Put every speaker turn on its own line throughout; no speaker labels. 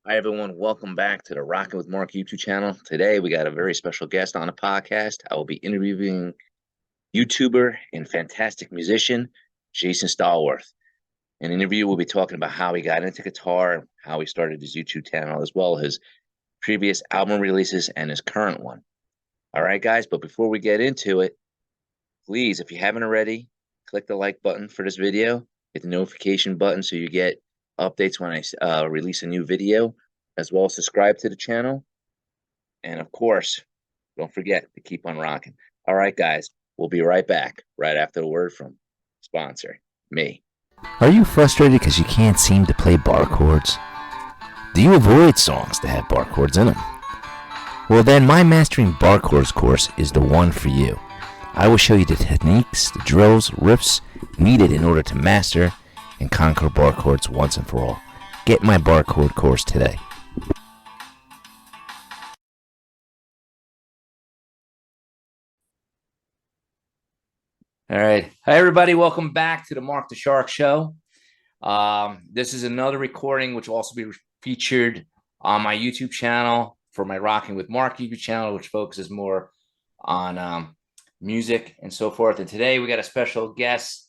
Hi, everyone. Welcome back to the Rockin' with Marc YouTube channel. Today, we got a very special guest on the podcast. I will be interviewing YouTuber and fantastic musician, Jason Stallworth. In the interview, we'll be talking about how he got into guitar, how he started his YouTube channel, as well as his previous album releases and his current one. All right, guys, but before we get into it, please, if you haven't already, click the like button for this video, hit the notification button so you get updates when I release a new video, as well as subscribe to the channel. And of course, don't forget to keep on rocking. All right, guys, we'll be right back right after the word from sponsor, me.
Are you frustrated because you can't seem to play bar chords? Do you avoid songs that have bar chords in them? Well then, my Mastering Bar Chords course is the one for you. I will show you the techniques, the drills, riffs needed in order to master and conquer bar chords once and for all. Get my bar chord course today.
All right. Hi, everybody. Welcome back to the Marc the Shark Show. This is another recording which will also be featured on my YouTube channel for my Rocking with Marc YouTube channel, which focuses more on music and so forth. And today we got a special guest,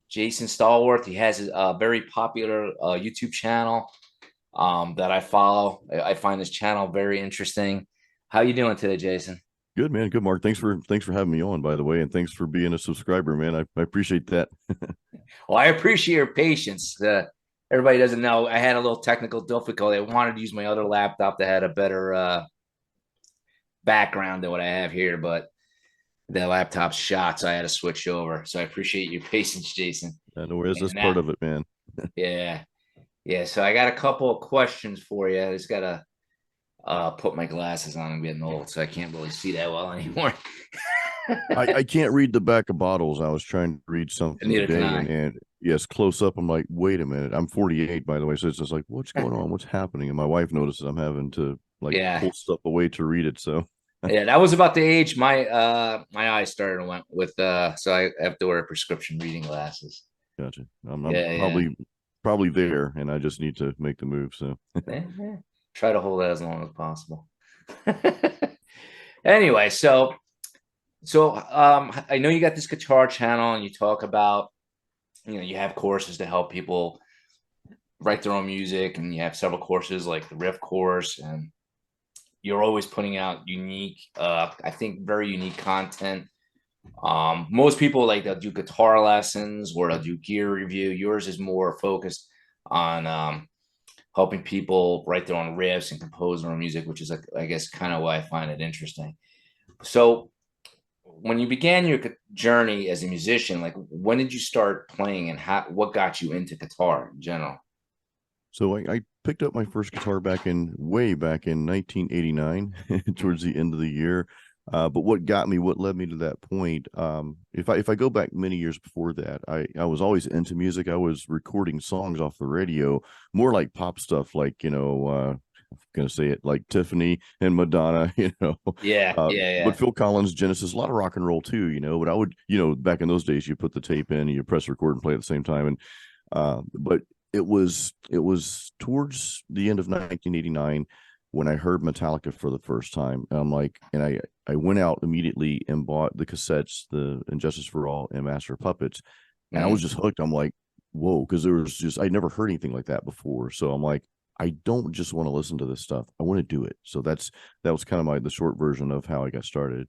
Jason Stallworth. He has a very popular YouTube channel that I follow. I find this channel very interesting. How you doing today, Jason?
Good, man. Good, Marc. Thanks for having me on, by the way, and thanks for being a subscriber, man. I appreciate that.
Well, I appreciate your patience. Everybody doesn't know I had a little technical difficulty. I wanted to use my other laptop that had a better background than what I have here, but the laptop's shot, so I had to switch over. So I appreciate your patience, Jason.
I know where's this part of it, man.
Yeah. So I got a couple of questions for you. I just gotta put my glasses on. I'm getting old, so I can't really see that well anymore.
I can't read the back of bottles. I was trying to read something today, and yes, close up. I'm like, wait a minute. I'm 48, by the way, so it's just like, what's going on? What's happening? And my wife notices I'm having to pull stuff away to read it. So
yeah, that was about the age my eyes started and went with. So I have to wear prescription reading glasses.
Gotcha. I'm probably there, and I just need to make the move. So
try to hold it as long as possible. Anyway, so I know you got this guitar channel, and you talk about, you have courses to help people write their own music, and you have several courses like the riff course, and you're always putting out unique, I think very unique content. Most people, like, they'll do guitar lessons or they'll do gear review. Yours is more focused on helping people write their own riffs and compose their own music, which is, I guess, kind of why I find it interesting. So when you began your journey as a musician, like, when did you start playing, and what got you into guitar in general?
So I picked up my first guitar way back in 1989, towards the end of the year. But what led me to that point, if I go back many years before that, I was always into music. I was recording songs off the radio, more like pop stuff, like, I'm gonna say it, like Tiffany and Madonna, but Phil Collins, Genesis, a lot of rock and roll too, but I would, back in those days, you put the tape in and you press record and play at the same time. And but it was towards the end of 1989 when I heard Metallica for the first time. And I'm like, and I went out immediately and bought the cassettes, the Injustice for All and Master of Puppets. And I was just hooked. I'm like, whoa, because I'd never heard anything like that before. So I'm like, I don't just want to listen to this stuff. I want to do it. So that was kind of the short version of how I got started.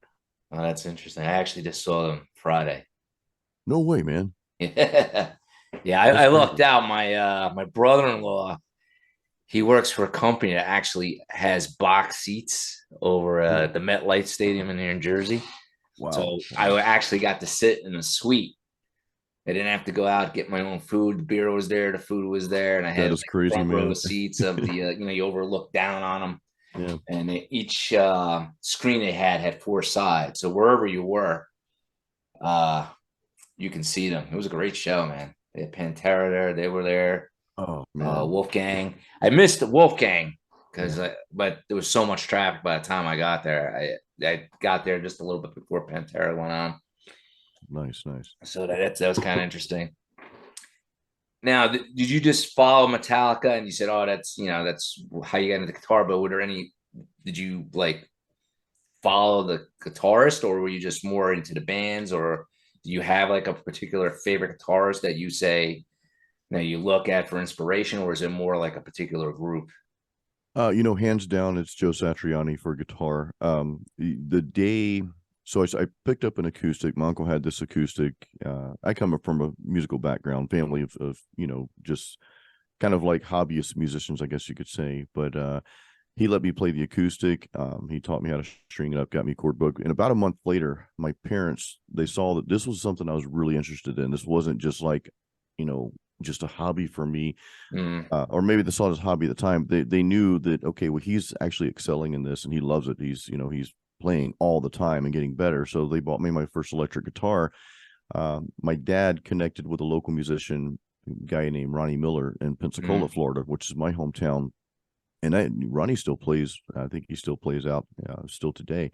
Oh, that's interesting. I actually just saw them Friday.
No way, man.
Yeah, I lucked out. My brother-in-law, he works for a company that actually has box seats over at the MetLife Stadium here in Jersey.
Wow.
So I actually got to sit in a suite. I didn't have to go out, get my own food. The beer was there, the food was there, and I had
crazy,
front row
man.
seats of the you overlook down on them.
Yeah.
And each screen they had 4 sides, so wherever you were, you can see them. It was a great show, man. They had Pantera there. They were there.
Oh, man.
Wolfgang. I missed the Wolfgang but there was so much traffic by the time I got there. I got there just a little bit before Pantera went on.
Nice.
So that was kind of interesting. Now, did you just follow Metallica and you said, "Oh, that's that's how you got into the guitar"? But were there any? Did you like follow the guitarist, or were you just more into the bands, or do you have like a particular favorite guitarist that you say you look at for inspiration, or is it more like a particular group?
Hands down, it's Joe Satriani for guitar. The day, so I picked up an acoustic. My uncle had this acoustic. I come up from a musical background, family of just kind of like hobbyist musicians, I guess you could say. But he let me play the acoustic. He taught me how to string it up, got me a chord book. And about a month later, my parents, they saw that this was something I was really interested in. This wasn't just like, just a hobby for me. Or maybe they saw it as a hobby at the time. They knew that, okay, well, he's actually excelling in this and he loves it. He's playing all the time and getting better. So they bought me my first electric guitar. My dad connected with a local musician, guy named Ronnie Miller in Pensacola, Florida, which is my hometown. And Ronnie still plays. I think he still plays out still today.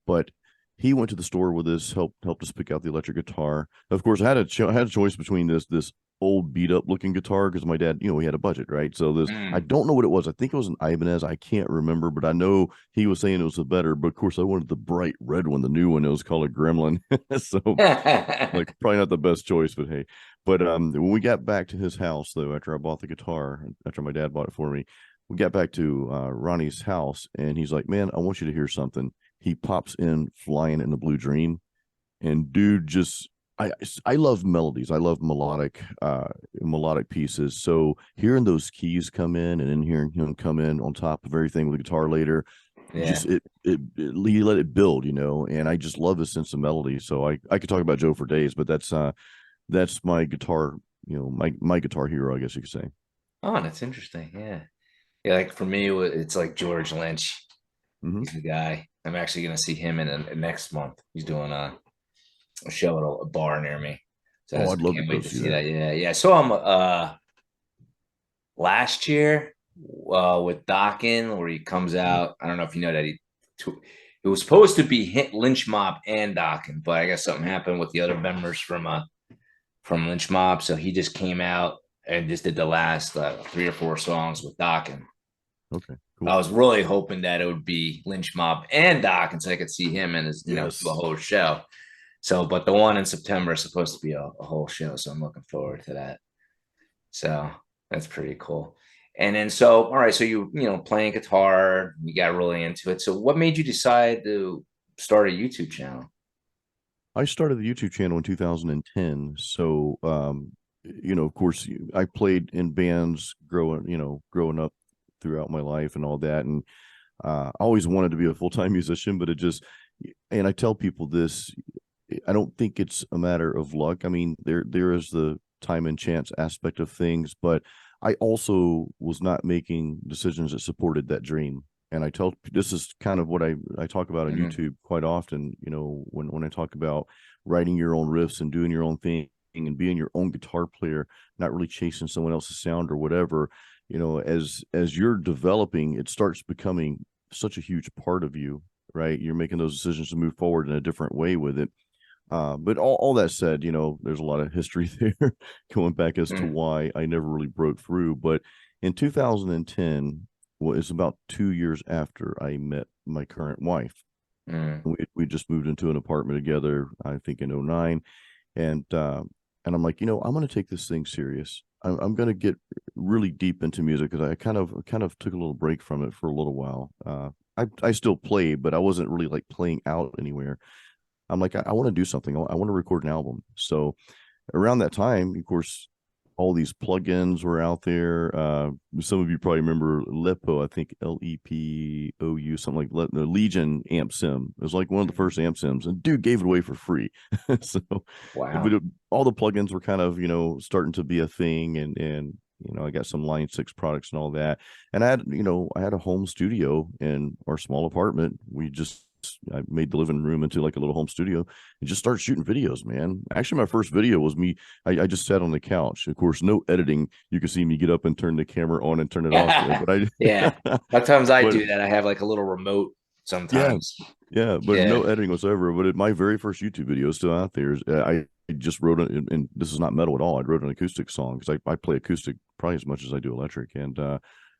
But he went to the store with us, helped us pick out the electric guitar. Of course, I had a choice between this old beat up looking guitar because my dad, we had a budget, right? So this, I don't know what it was. I think it was an Ibanez. I can't remember, but I know he was saying it was the better. But of course, I wanted the bright red one, the new one. It was called a Gremlin. So like probably not the best choice, but hey. But when we got back to his house though, after I bought the guitar, after my dad bought it for me, we got back to Ronnie's house, and he's like, "Man, I want you to hear something." He pops in Flying in the Blue Dream, and dude, just I love melodies. I love melodic pieces. So hearing those keys come in, and then hearing him come in on top of everything with the guitar later, just it he let it build, and I just love his sense of melody. So I could talk about Joe for days, but that's my guitar, my guitar hero, I guess you could say.
Oh, that's interesting. Yeah. Yeah, like for me, it's like George Lynch. He's the guy. I'm actually going to see him in next month. He's doing a show at a bar near me. So
I'd love to
can't
go
wait to
see
see
that.
that. Yeah, yeah. I saw him last year with Dokken, where he comes out. I don't know if you know that it was supposed to be Lynch Mob and Dokken, but I guess something happened with the other members from Lynch Mob, so he just came out and just did the last 3 or 4 songs with Dokken.
Okay, cool.
I was really hoping that it would be Lynch Mob and Dokken, so I could see him and his,
Yes.
do a whole show. So, but the one in September is supposed to be a whole show, so I'm looking forward to that. So that's pretty cool. And then, so all right, so playing guitar, you got really into it. So, what made you decide to start a YouTube channel?
I started the YouTube channel in 2010. So, of course, I played in bands growing up throughout my life and all that. And I always wanted to be a full-time musician, but and I tell people this, I don't think it's a matter of luck. I mean, there is the time and chance aspect of things, but I also was not making decisions that supported that dream. And this is kind of what I talk about on YouTube quite often, when I talk about writing your own riffs and doing your own thing and being your own guitar player, not really chasing someone else's sound or whatever. As you're developing, it starts becoming such a huge part of you, right? You're making those decisions to move forward in a different way with it. But all that said, there's a lot of history there going back as to why I never really broke through. But in 2010, well, it's about 2 years after I met my current wife. We just moved into an apartment together, I think in 2009. And I'm like, I'm going to take this thing serious. I'm going to get really deep into music because I kind of took a little break from it for a little while. I still play, but I wasn't really like playing out anywhere. I'm like, I want to do something. I want to record an album. So around that time, of course, all these plugins were out there. Some of you probably remember Lepo, I think LEPOU, something like the Legion amp sim. It was like one of the first amp sims, and dude gave it away for free. So
Wow.
but all the plugins were kind of, starting to be a thing, and I got some Line 6 products and all that. And I had a home studio in our small apartment. I made the living room into like a little home studio and just started shooting videos, man. Actually, my first video was me. I just sat on the couch. Of course, no editing. You can see me get up and turn the camera on and turn it off. But
Yeah. Sometimes I do that. I have like a little remote sometimes.
Yeah, but no editing whatsoever. But my very first YouTube video is still out there. just wrote it, and this is not metal at all. I wrote an acoustic song because I play acoustic probably as much as I do electric. And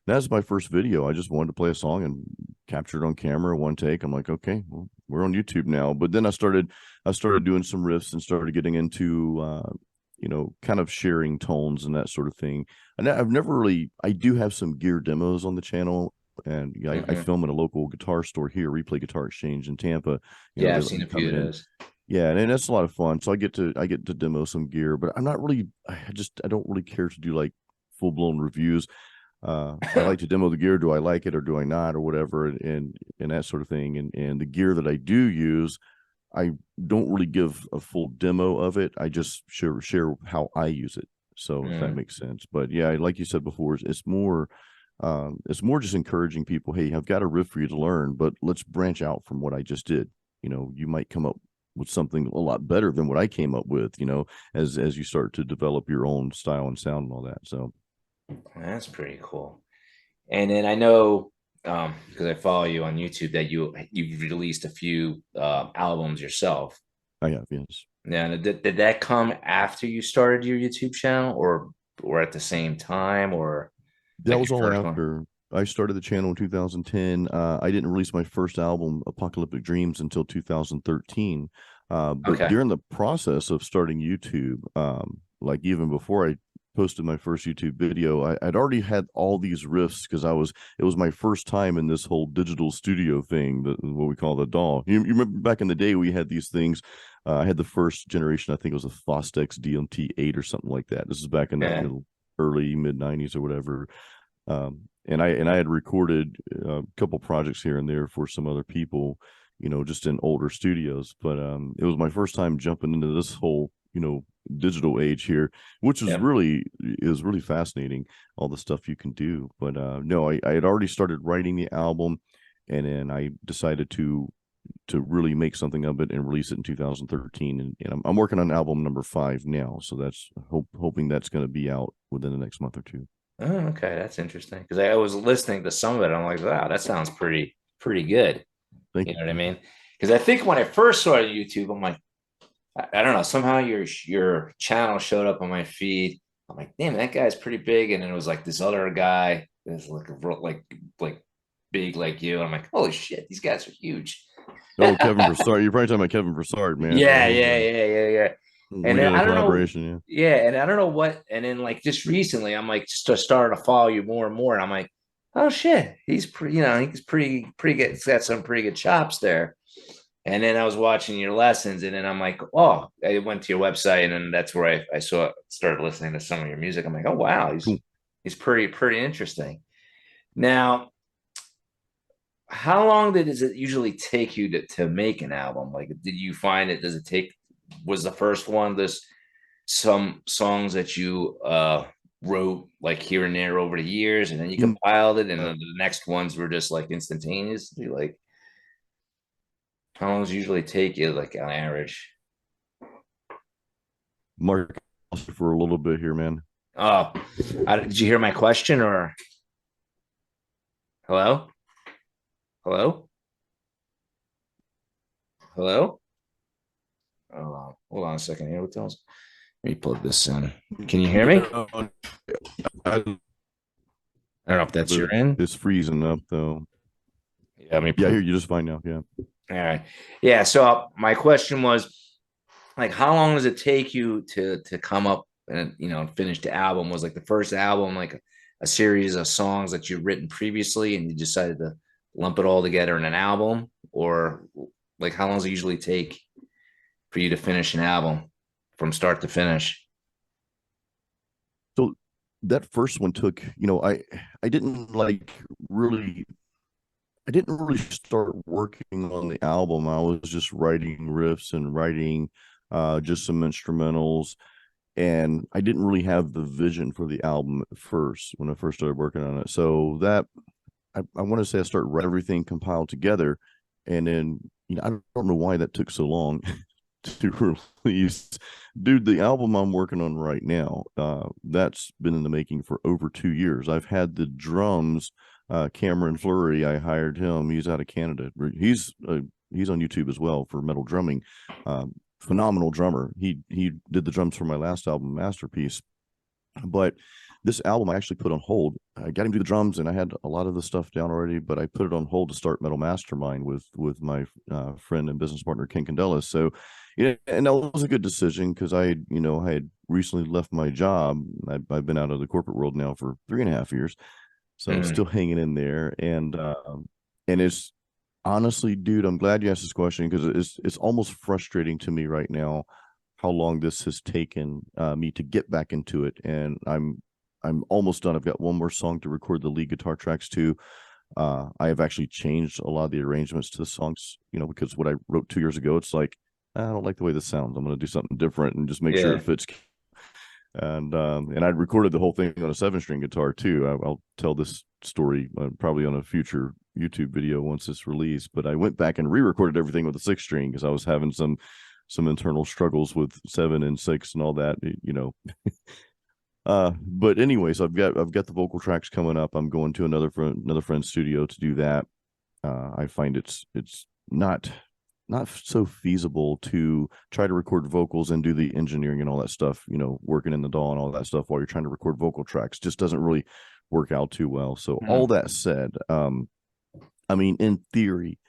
that's my first video. I just wanted to play a song and capture it on camera, one take. I'm like, okay, well, we're on YouTube now. But then I started doing some riffs and started getting into kind of sharing tones and that sort of thing. And I've never really, I do have some gear demos on the channel, and I film at a local guitar store here, Replay Guitar Exchange in Tampa.
Yeah, I've seen a few of those.
Yeah, and that's a lot of fun. So I get to demo some gear, but I'm not really, I don't really care to do like full blown reviews. I like to demo the gear. Do I like it or do I not, or whatever, and that sort of thing. And the gear that I do use, I don't really give a full demo of it. I just share how I use it. So if that makes sense. But yeah, like you said before, it's more just encouraging people. Hey, I've got a riff for you to learn, but let's branch out from what I just did. You might come up with something a lot better than what I came up with, as you start to develop your own style and sound and all that. So
that's pretty cool. And then I know, because I follow you on YouTube, that you've released a few albums yourself.
I have, yes.
Now, did that come after you started your YouTube channel, or at the same time, or
that was all after I started the channel in 2010. I didn't release my first album, Apocalyptic Dreams, until 2013. But during the process of starting YouTube, like even before I posted my first YouTube video, I'd already had all these riffs because it was my first time in this whole digital studio thing, what we call the DAW. You remember back in the day we had these things. I had the first generation, I think it was a Fostex DMT-8 or something like that. This is back in the early mid 90s or whatever. And I had recorded a couple projects here and there for some other people, just in older studios. But it was my first time jumping into this whole, digital age here, which is really fascinating, all the stuff you can do. But no, I had already started writing the album, and then I decided to really make something of it and release it in 2013. And I'm working on album number 5 now, so that's hoping that's going to be out within the next month or two.
Oh, okay, that's interesting, because I was listening to some of it. I'm like, wow, that sounds pretty good.
Thank you.
You know what I mean? Because I think when I first saw YouTube, I'm like, I don't know, somehow your channel showed up on my feed. I'm like, damn, that guy's pretty big. And then it was like this other guy that's like big like you. And I'm like, holy shit, these guys are huge.
Oh, Kevin Broussard. You're probably talking about Kevin Broussard, man.
Yeah. And then I don't know. Yeah, and I don't know what. And then like just recently, I'm like just started to follow you more and more. And I'm like, oh shit, he's pretty. He's pretty good. He's got some pretty good chops there. And then I was watching your lessons, and then I'm like, oh, I went to your website, and then that's where I started listening to some of your music. I'm like, oh wow, he's pretty interesting. Now, how long does it usually take you to make an album? Like, did you find it? Was the first one some songs that you wrote like here and there over the years, and then you compiled it, and then the next ones were just like instantaneously? Like, how long does it usually take you, like on average?
Mark, for a little bit here, man.
Oh, did you hear my question, or hello? Hello? Hello? Oh, hold on a second here. What the hell's... Let me plug this in. Can you hear me? I don't know if that's your end.
It's freezing up though.
Yeah, I
hear you just fine now. Yeah.
All right. Yeah. So my question was, like, how long does it take you to come up and finish the album? Was like the first album like a series of songs that you've written previously, and you decided to lump it all together in an album, or like how long does it usually take for you to finish an album from start to finish?
So that first one took, I didn't really start working on the album. I was just writing riffs and writing just some instrumentals, and I didn't really have the vision for the album at first when I first started working on it. So that I want to say I started writing everything compiled together, and then I don't know why that took so long to release. Dude, the album I'm working on right now, that's been in the making for over 2 years. I've had the drums, Cameron Fleury, I hired him. He's out of Canada. He's on YouTube as well for metal drumming. phenomenal drummer. He did the drums for my last album, Masterpiece. But this album I actually put on hold. I got him to do the drums, and I had a lot of the stuff down already, but I put it on hold to start Metal Mastermind with my friend and business partner Ken Candelas. So, yeah, and that was a good decision because I had recently left my job. I've been out of the corporate world now for 3.5 years, so I'm still hanging in there. And it's honestly, dude, I'm glad you asked this question because it's almost frustrating to me right now how long this has taken me to get back into it. And I'm almost done. I've got one more song to record the lead guitar tracks to. I have actually changed a lot of the arrangements to the songs, because what I wrote 2 years ago, it's like, I don't like the way this sounds. I'm going to do something different and just make sure it fits. And I recorded the whole thing on a 7-string guitar too. I'll tell this story probably on a future YouTube video once it's released. But I went back and re-recorded everything with a 6-string because I was having some internal struggles with 7 and 6 and all that, but anyways, I've got the vocal tracks coming up. I'm going to another friend's studio to do that. I find it's not so feasible to try to record vocals and do the engineering and all that stuff, working in the DAW and all that stuff while you're trying to record vocal tracks. Just doesn't really work out too well. So all that said, I mean, in theory,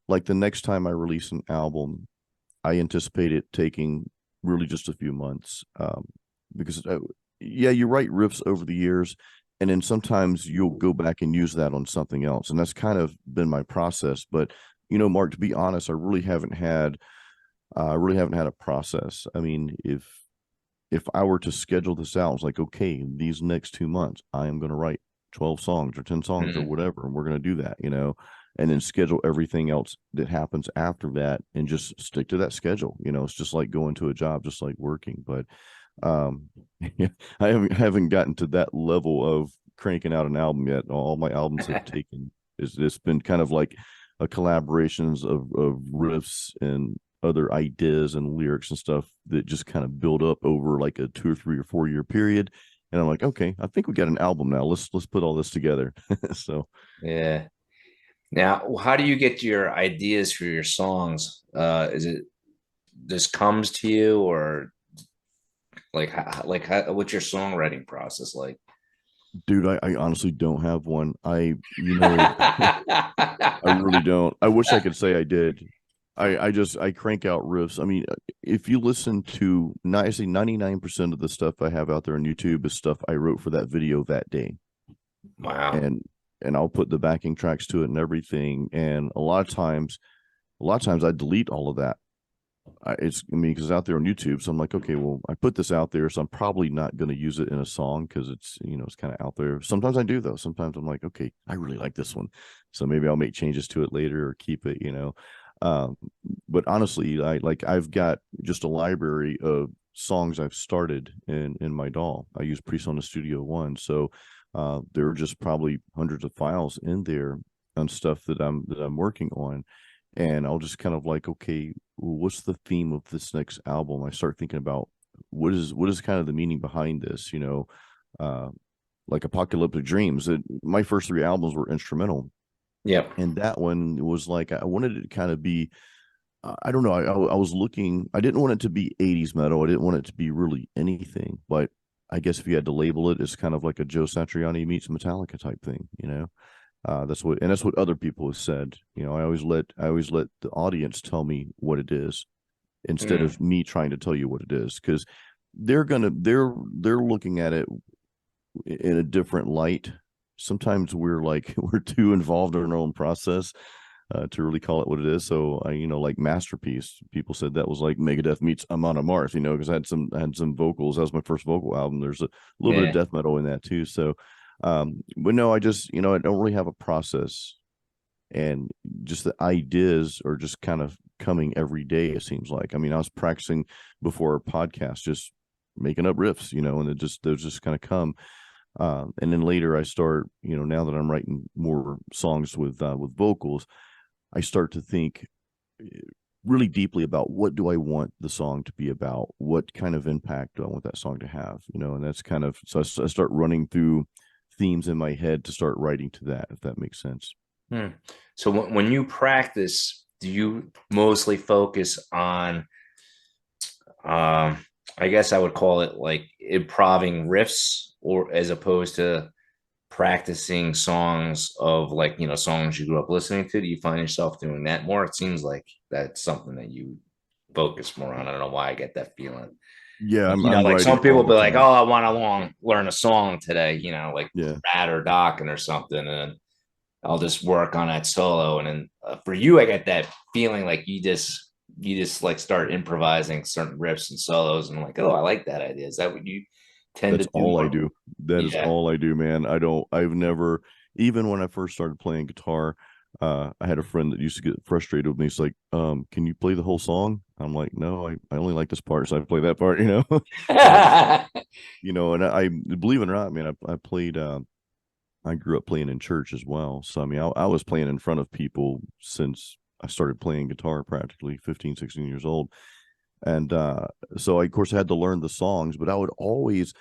like the next time I release an album, I anticipate it taking really just a few months, because you write riffs over the years, and then sometimes you'll go back and use that on something else, and that's kind of been my process. But Mark, to be honest, I really haven't had a process. I mean, if I were to schedule this out, it's like, okay, these next 2 months, I am going to write 12 songs or 10 songs or whatever, and we're going to do that, and then schedule everything else that happens after that and just stick to that schedule. It's just like going to a job, just like working. But I haven't gotten to that level of cranking out an album yet. All my albums have taken it's been kind of like a collaborations of riffs and other ideas and lyrics and stuff that just kind of build up over like a 2 or 3 or 4 year period. And I'm like, okay, I think we got an album now. Let's put all this together. So
yeah. Now, how do you get your ideas for your songs? Is it just comes to you, or what's your songwriting process like?
Dude, I honestly don't have one. I really don't. I wish I could say I did. I crank out riffs. I mean, if you listen to, I say 99% of the stuff I have out there on YouTube is stuff I wrote for that video that day.
Wow.
And I'll put the backing tracks to it and everything. And a lot of times I delete all of that. Because it's out there on YouTube. So I'm like, okay, well, I put this out there, so I'm probably not going to use it in a song because it's, it's kind of out there. Sometimes I do, though. Sometimes I'm like, okay, I really like this one, so maybe I'll make changes to it later or keep it, But honestly, I've got just a library of songs I've started in my DAW. I use PreSonus Studio One, so there are just probably hundreds of files in there on stuff that I'm working on. And I'll just kind of like, okay, well, what's the theme of this next album? I start thinking about what is kind of the meaning behind this, like Apocalyptic Dreams. My first 3 albums were instrumental.
Yep.
And that one was like, I wanted it to kind of be, I don't know. I was looking, I didn't want it to be 80s metal. I didn't want it to be really anything, but I guess if you had to label it, it's kind of like a Joe Satriani meets Metallica type thing, that's what other people have said. I always let the audience tell me what it is instead of me trying to tell you what it is, because they're looking at it in a different light. Sometimes we're too involved in our own process to really call it what it is. So like Masterpiece, people said that was like Megadeth meets Amon Amarth, because I had some vocals. That was my first vocal album. There's a little bit of death metal in that too. So but no, I just, I don't really have a process, and just the ideas are just kind of coming every day. It seems like, I was practicing before our podcast, just making up riffs, and those just kind of come. And then later I start, now that I'm writing more songs with vocals, I start to think really deeply about what do I want the song to be about? What kind of impact do I want that song to have? And that's kind of, so I start running through themes in my head to start writing to that, if that makes sense.
So when you practice, do you mostly focus on I guess I would call it like improving riffs, or as opposed to practicing songs of like, songs you grew up listening to. Do you find yourself doing that more? It seems like that's something that you focus more on. I don't know why I get that feeling.
Yeah,
Like,
I'm
like
writing
some people
all
be
the
like,
time.
oh, I want to learn a song today, like
Yeah.
Rat or Dokken or something. And I'll just work on that solo. And then for you, I get that feeling like you just like start improvising certain riffs and solos, and I'm like, oh, I like that idea. Is that what you tend to
That's
do
all I
more?
do. That is
Yeah.
all I do, man. I've never, even when I first started playing guitar, I had a friend that used to get frustrated with me. He's like, can you play the whole song? I'm like, no, I only like this part, so I play that part, Uh, and I believe it or not, man, I played, I grew up playing in church as well. So, I mean, I was playing in front of people since I started playing guitar, practically 15, 16 years old. And so I, of course, had to learn the songs, but I would always,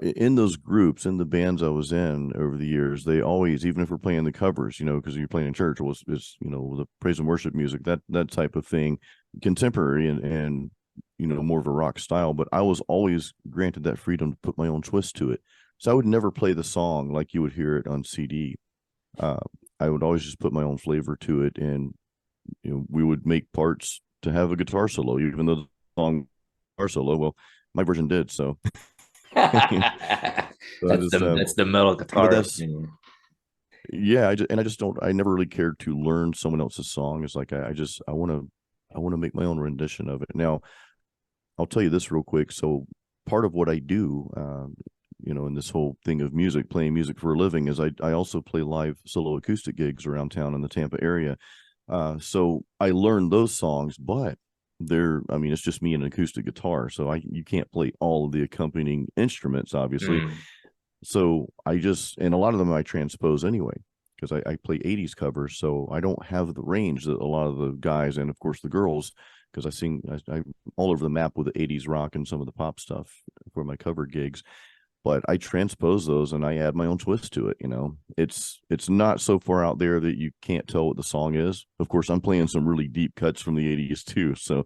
in those groups, in the bands I was in over the years, they always, even if we're playing the covers, because you're playing in church, was it's the praise and worship music, that type of thing, contemporary and more of a rock style. But I was always granted that freedom to put my own twist to it. So I would never play the song like you would hear it on CD. Uh, I would always just put my own flavor to it, and we would make parts to have a guitar solo, even though the song guitar solo, well, my version did so. So I
that's
just
the that's the metal
but
guitar
that's
opinion.
yeah, I just don't, I never really cared to learn someone else's song. It's like I want to make my own rendition of it. Now, I'll tell you this real quick. So part of what I do, in this whole thing of music, playing music for a living, is I also play live solo acoustic gigs around town in the Tampa area. So I learned those songs, but I mean, it's just me and an acoustic guitar, so you can't play all of the accompanying instruments, obviously.
Mm.
So and a lot of them I transpose anyway, because I play 80s covers. So I don't have the range that a lot of the guys, and of course the girls, because I'm all over the map with the 80s rock and some of the pop stuff for my cover gigs. But I transpose those and I add my own twist to it. It's not so far out there that you can't tell what the song is. Of course, I'm playing some really deep cuts from the 80s too. So,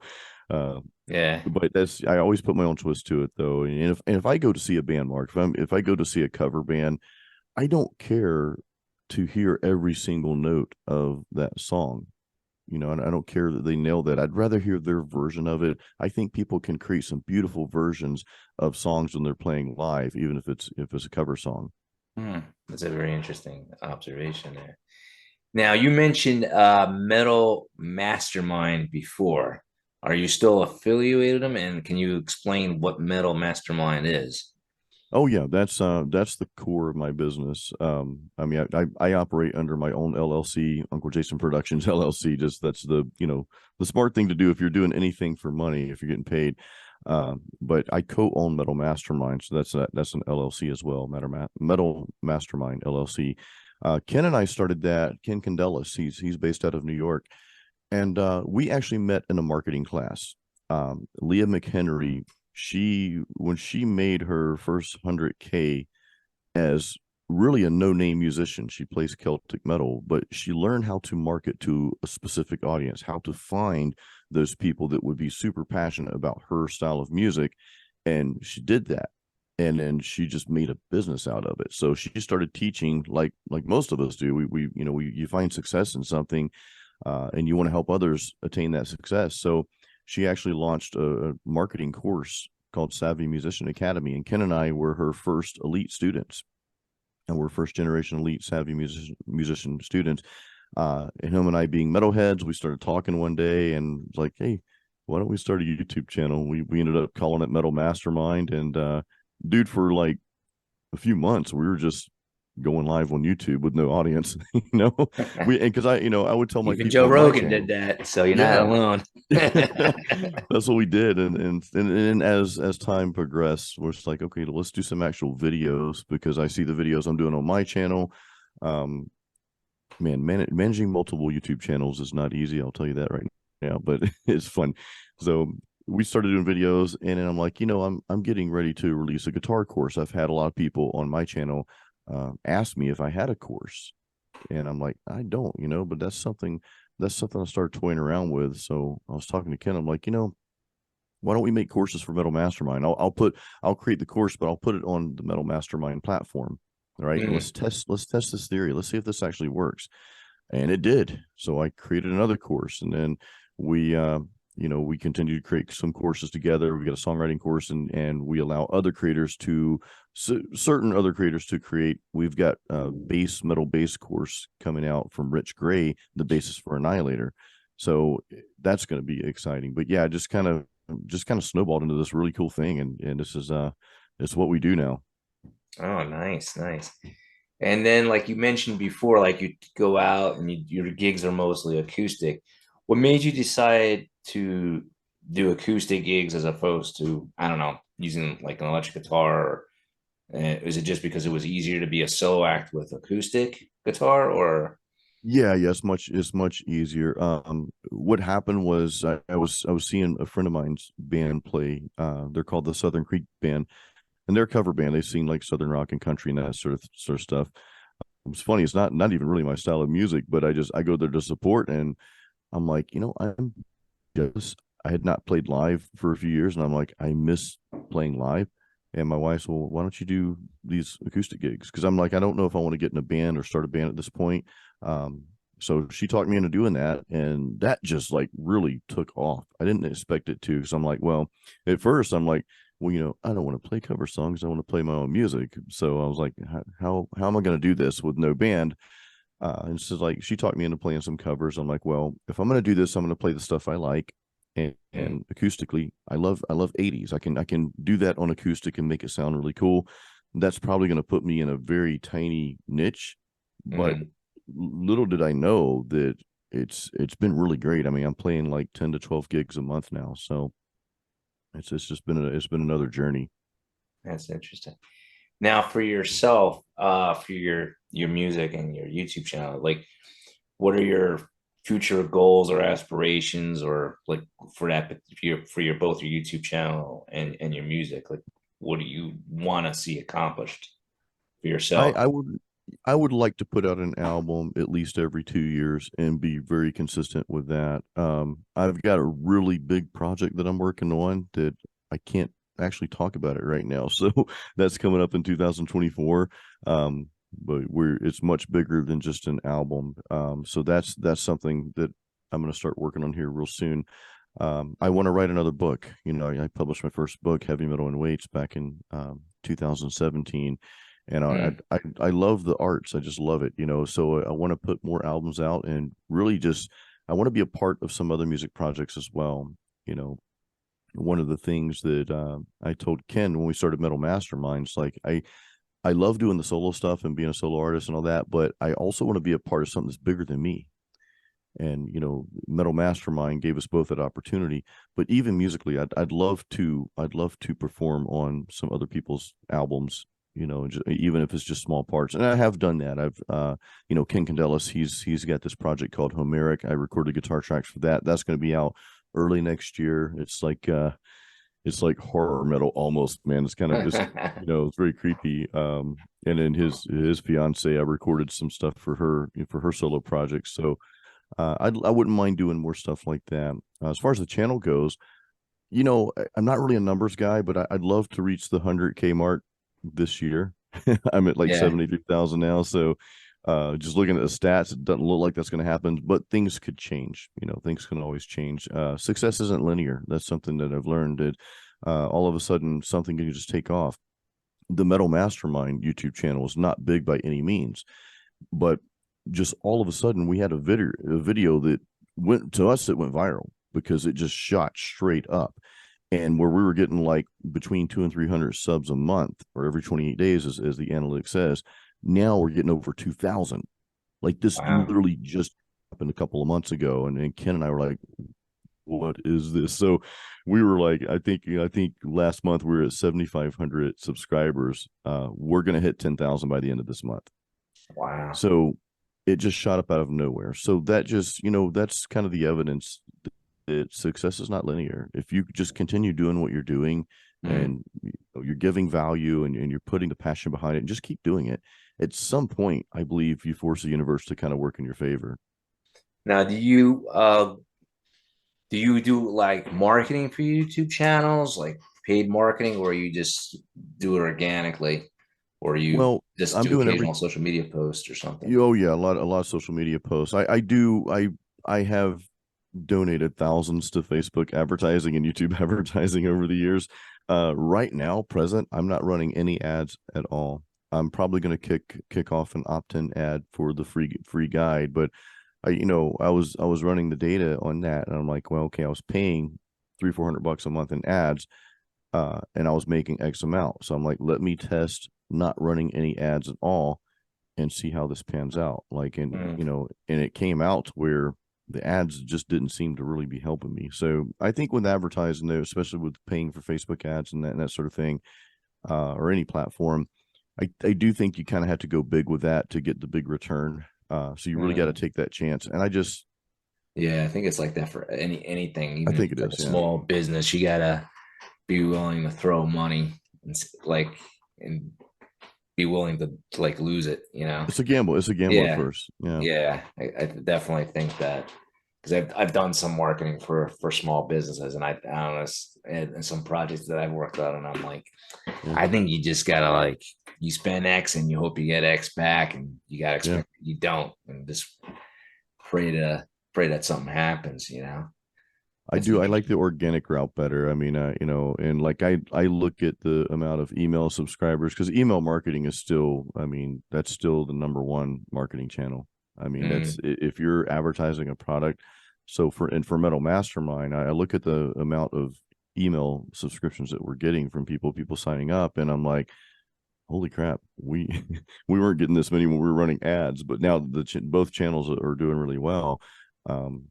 uh,
Yeah.
but I always put my own twist to it though. And if I go to see a band, Mark, if I go to see a cover band, I don't care to hear every single note of that song. And I don't care that they nail that. I'd rather hear their version of it. I think people can create some beautiful versions of songs when they're playing live, even if it's a cover song.
Hmm. That's a very interesting observation there. Now, you mentioned Metal Mastermind before. Are you still affiliated with them? And can you explain what Metal Mastermind is?
Oh yeah, that's the core of my business. I mean, I operate under my own LLC, Uncle Jason Productions LLC. Just that's the smart thing to do if you're doing anything for money, if you're getting paid. But I co-own Metal Mastermind, so that's an LLC as well, Metal Mastermind LLC. Ken and I started that. Ken Candelas, he's based out of New York, and we actually met in a marketing class. Leah McHenry, when she made her first 100K as really a no-name musician, she plays Celtic metal, but she learned how to market to a specific audience, how to find those people that would be super passionate about her style of music, and she did that. And then she just made a business out of it. So she started teaching, like most of us do. You find success in something, and you want to help others attain that success. So she actually launched a marketing course called Savvy Musician Academy, and Ken and I were her first elite students, and we're first generation elite Savvy musician students. And him and I, being metalheads, we started talking one day and was like, hey, why don't we start a YouTube channel? We ended up calling it Metal Mastermind, and dude, for like a few months, we were just going live on YouTube with no audience. We and because I would tell my
Even
people
Joe
on my
Rogan did
channel,
that, so you're not
yeah,
alone.
that's what we did. And as time progressed, we're just like, okay, let's do some actual videos, because I see the videos I'm doing on my channel. Um, managing multiple YouTube channels is not easy. I'll tell you that right now, but it's fun. So we started doing videos, and then I'm like, I'm getting ready to release a guitar course. I've had a lot of people on my channel ask me if I had a course, and I'm like, I don't, but that's something I started toying around with. So I was talking to Ken. I'm like, why don't we make courses for Metal Mastermind? I'll create the course, but I'll put it on the Metal Mastermind platform. All right. And
Mm.
let's test this theory. Let's see if this actually works. And it did. So I created another course, and then we we continue to create some courses together. We got a songwriting course, and we allow other creators to certain other creators to create. We've got a metal bass course coming out from Rich Gray, the bassist for Annihilator. So that's going to be exciting. But yeah, just kind of snowballed into this really cool thing, and this is it's what we do now.
Oh, nice, nice. And then, like you mentioned before, like you go out and your gigs are mostly acoustic. What made you decide to do acoustic gigs as opposed to, I don't know, using like an electric guitar? Or, is it just because it was easier to be a solo act with acoustic guitar, or?
Yeah, it's much easier. What happened was I was seeing a friend of mine's band play. They're called the Southern Creek Band, and they're a cover band. They sing like Southern rock and country and that sort of stuff. It's funny. It's not even really my style of music, but I go there to support, and I'm like, I'm just I had not played live for a few years, and I'm like, I miss playing live. And my wife said, well, why don't you do these acoustic gigs? Because I'm like, I don't know if I want to get in a band or start a band at this point. Um, so she talked me into doing that, and that just like really took off. I didn't expect it to, because I'm like, well, at first I'm like, well, I don't want to play cover songs. I want to play my own music. So I was like, how am I going to do this with no band? And so like she talked me into playing some covers. I'm like, well, if I'm going to do this, I'm going to play the stuff I like. And acoustically, I love 80s. I can do that on acoustic and make it sound really cool. That's probably going to put me in a very tiny niche, but little did I know that it's been really great. I mean, I'm playing like 10 to 12 gigs a month now, so it's just been it's been another journey.
That's interesting. Now, for yourself, for your music and your YouTube channel, like, what are your future goals or aspirations, or like for that for your both your YouTube channel and your music? Like, what do you want to see accomplished for
I
yourself?
I would I would like to put out an album at least every 2 years and be very consistent with that. I've got a really big project that I'm working on that I can't actually talk about it right now. So that's coming up in 2024. But it's much bigger than just an album. So that's something that I'm going to start working on here real soon. I want to write another book. I published my first book, Heavy Metal and Weights, back in 2017, and I love the arts. I just love it. So I want to put more albums out, and really just I want to be a part of some other music projects as well. You know, one of the things that I told Ken when we started Metal Masterminds, like I love doing the solo stuff and being a solo artist and all that, but I also want to be a part of something that's bigger than me. And Metal Mastermind gave us both that opportunity. But even musically, I'd love to perform on some other people's albums. Even if it's just small parts, and I have done that. I've Ken Candelas, he's got this project called Homeric. I recorded guitar tracks for that. That's going to be out early next year. It's like horror metal almost, man. It's very creepy. And then his fiance, I recorded some stuff for her solo project. So I wouldn't mind doing more stuff like that. As far as the channel goes, I'm not really a numbers guy, but I'd love to reach the 100K mark this year. I'm at like
Yeah.
73,000 now. So just looking at the stats, it doesn't look like that's going to happen, but things could change. Things can always change. Success isn't linear. That's something that I've learned, that all of a sudden something can just take off. The Metal Mastermind YouTube channel is not big by any means, but just all of a sudden we had a video that went viral because it just shot straight up. And where we were getting like between 200 and 300 subs a month, or every 28 days, as the analytics says, now we're getting over 2,000. Like, this
Wow.
literally just happened a couple of months ago, and Ken and I were like, what is this? So we were like, I think last month we were at 7,500 subscribers. We're going to hit 10,000 by the end of this month.
Wow.
So it just shot up out of nowhere. So that just, that's kind of the evidence that success is not linear. If you just continue doing what you're doing, and you're giving value, and you're putting the passion behind it, and just keep doing it, at some point, I believe you force the universe to kind of work in your favor.
Now, do you Do you do like marketing for your YouTube channels, like paid marketing, or you just do it organically, or you
Well,
just
I'm
do
doing every
occasional social media posts or something?
Oh yeah, a lot of social media posts. I have donated thousands to Facebook advertising and YouTube advertising over the years. Right now, present, I'm not running any ads at all. I'm probably going to kick off an opt-in ad for the free guide, but I was running the data on that, and I'm like, well, okay, I was paying 300-400 bucks a month in ads, and I was making X amount. So I'm like, let me test not running any ads at all and see how this pans out. Like,
Mm.
and it came out where the ads just didn't seem to really be helping me. So I think with advertising, though, especially with paying for Facebook ads and that sort of thing, or any platform, I do think you kind of have to go big with that to get the big return. So you really got to
Mm.
take that chance. And
Yeah, I think it's like that for anything,
I
even if
think it
it's like a
is, yeah.
small business. You gotta be willing to throw money and like and be willing to like lose it.
It's a gamble. It's a gamble at
Yeah,
first. Yeah.
yeah, I definitely think that because I've done some marketing for small businesses, and I honest and some projects that I've worked on, and I'm like,
Yeah.
I think you just gotta like you spend X and you hope you get X back, and you gotta
Yeah.
expect you don't, and just pray to pray that something happens.
I
That's
do.
what
I
you
like the
should.
organic route better. I mean, and like I look at the amount of email subscribers because email marketing is still, I mean, that's still the number one marketing channel. I mean,
Mm,
if you're advertising a product. So for Metal Mastermind, I look at the amount of email subscriptions that we're getting from people signing up, and I'm like, holy crap, we we weren't getting this many when we were running ads, but now both channels are doing really well. Um,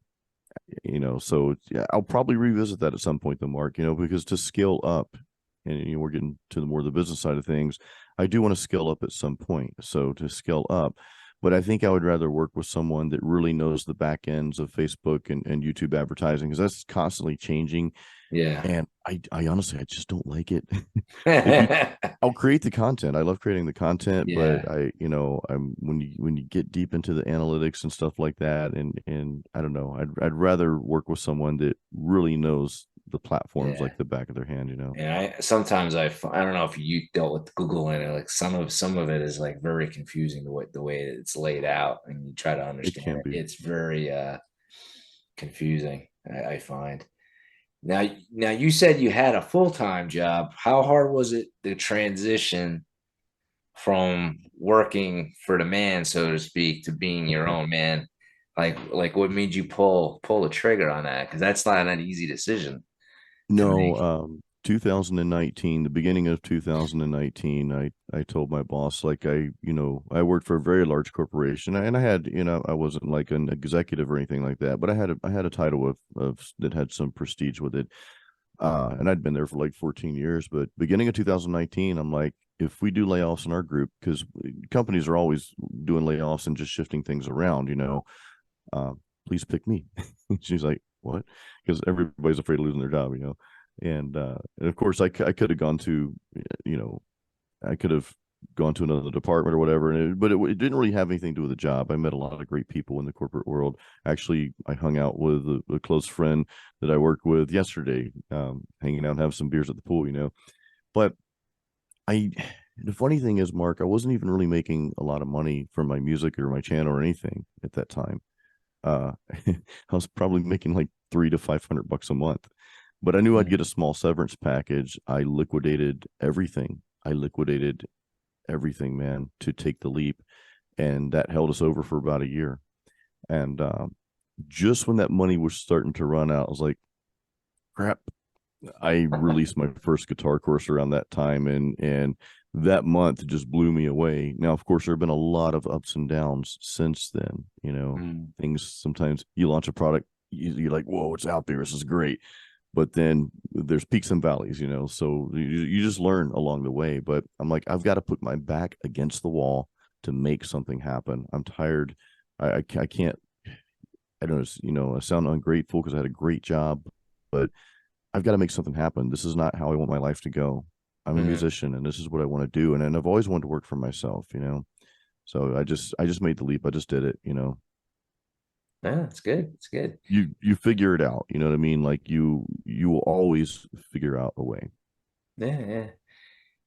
so yeah, I'll probably revisit that at some point though, Mark, because to scale up, and we're getting to the more the business side of things, I do want to scale up at some point. So to scale up, but I think I would rather work with someone that really knows the back ends of Facebook and YouTube advertising, because that's constantly changing.
yeah.
And I honestly, I just don't like it. If you I'll create the content. I love creating the content, but
Yeah.
I'm when you get deep into the analytics and stuff like that, and I don't know, I'd rather work with someone that really knows the platforms
Yeah.
like the back of their hand.
And I sometimes I don't know if you dealt with Google and like some of it is like very confusing the way it's laid out and you try to
It
understand
can
it.
be.
It's very confusing, I find. Now you said you had a full-time job. How hard was it to transition from working for the man, so to speak, to being your own man? Like what made you pull the trigger on that? Because that's not an easy decision to
No,
make.
2019, the beginning of 2019, I told my boss, like, I worked for a very large corporation, and I had, I wasn't like an executive or anything like that, but I had a title of that had some prestige with it. And I'd been there for like 14 years, but beginning of 2019, I'm like, if we do layoffs in our group, because companies are always doing layoffs and just shifting things around, uh, please pick me. She's like, what? Because everybody's afraid of losing their job. And of course, I could have gone to, you know, I could have gone to another department or whatever, but it didn't really have anything to do with the job. I met a lot of great people in the corporate world. Actually, I hung out with a close friend that I worked with yesterday, hanging out and having some beers at the pool. But I, the funny thing is, Mark, I wasn't even really making a lot of money from my music or my channel or anything at that time. I was probably making like 300 to 500 bucks a month, but I knew I'd
Mm,
get a small severance package. I liquidated everything. I liquidated everything, man, to take the leap, and that held us over for about a year. And just when that money was starting to run out, I was like, crap. I released my first guitar course around that time, and that month just blew me away. Now, of course, there have been a lot of ups and downs since then.
mm,
Things sometimes you launch a product, you're like, whoa, it's out there, this is great. But then there's peaks and valleys. So you just learn along the way. But I'm like, I've got to put my back against the wall to make something happen. I'm tired. I can't, I don't know, I sound ungrateful because I had a great job, but I've got to make something happen. This is not how I want my life to go. I'm a
mm.
musician and this is what I want to do. And I've always wanted to work for myself. So I just made the leap. I just did it.
Yeah, it's good. It's good.
You figure it out. You know what I mean? Like you will always figure out a way.
Yeah, yeah.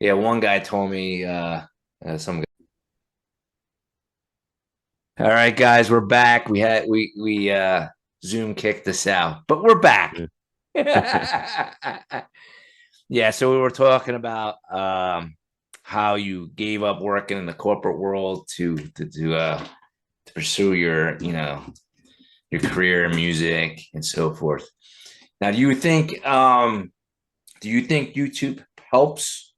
Yeah, one guy told me some all right, guys, we're back. We Zoom kicked us out, but we're back.
Yeah.
Yeah, so we were talking about how you gave up working in the corporate world to pursue your, your career in music and so forth. Now, do you think YouTube helps